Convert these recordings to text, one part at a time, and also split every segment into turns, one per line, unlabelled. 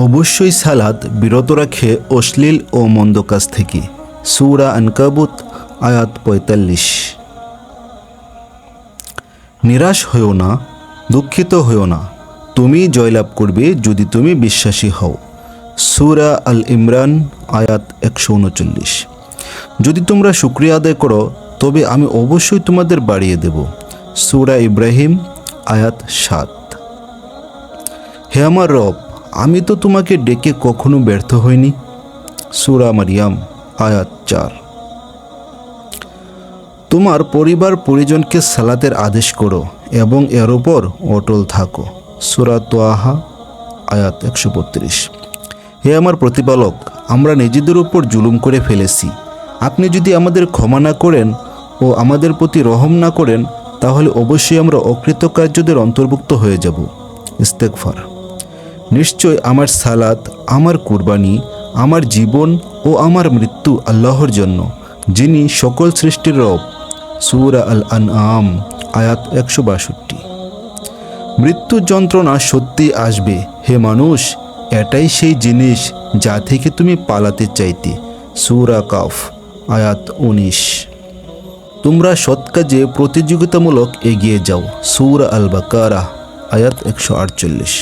অবশ্যই সালাত বিরত রাখে অশ্লীল ও মন্দ কাজ থেকে। সূরা আনকাবুত আয়াত ৪৫। নিরাশ হও না, দুঃখিত হও না, তুমি জয়লাভ করবে যদি তুমি বিশ্বাসী হও। সূরা আল ইমরান আয়াত ১৩৯। যদি তোমরা শুকরিয়া আদায় করো তবে আমি অবশ্যই তোমাদের বাড়িয়ে দেব। সূরা ইব্রাহিম আয়াত ৭। হে আমার রব, আমি তো তোমাকে ডেকে কখনো ব্যর্থ হইনি। সূরা মারিয়াম আয়াত ৪। তোমার পরিবার পরিজনকে সালাতের আদেশ করো এবং এর উপর অটল থাকো। সূরা তোয়াহা আয়াত ১৩২। হে আমার প্রতিপালক, আমরা নিজেদের উপর জুলুম করে ফেলেছি। আপনি যদি আমাদের ক্ষমা না করেন ও আমাদের প্রতি রহম না করেন তাহলে অবশ্যই আমরা অকৃতকার্যদের অন্তর্ভুক্ত হয়ে যাব। ইস্তেগফার। নিশ্চয় আমার সালাত, আমার কুরবানি, আমার জীবন ও আমার মৃত্যু আল্লাহর জন্য, যিনি সকল সৃষ্টির রব। সূরা আল আনআম আয়াত ১৬২। মৃত্যু যন্ত্রণা সত্যি আসবে হে মানুষ, এটাই সেই জিনিস যা থেকে তুমি পালাতে চাইতে। সূরা কাফ আয়াত ১৯। তোমরা সৎ কাজে প্রতিযোগিতামূলক এগিয়ে যাও। সূরা আল বাকারা আয়াত ১৪৮।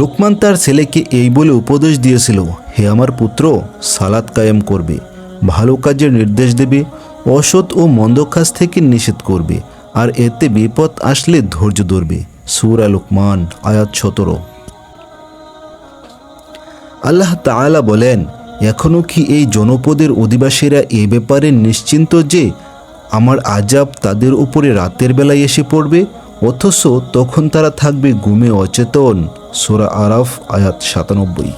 লোকমান তার ছেলেকে এই বলে উপদেশ দিয়েছিল, হে আমার পুত্র, সালাত কায়েম করবে, ভালো কাজের নির্দেশ দেবে, অসৎ ও মন্দ কাজ থেকে নিষেধ করবে, আর এতে বিপদ আসলে ধৈর্য ধরবে। সূরা লোকমান আয়াত ১৭। আল্লাহ তাআলা বলেন, এখনও কি এই জনপদের অধিবাসীরা এ ব্যাপারে নিশ্চিন্ত যে আমার আযাব তাদের উপরে রাতের বেলায় এসে পড়বে, অথচ তখন তারা থাকবে ঘুমে অচেতন। সূরা আরাফ আয়াত ৯৭।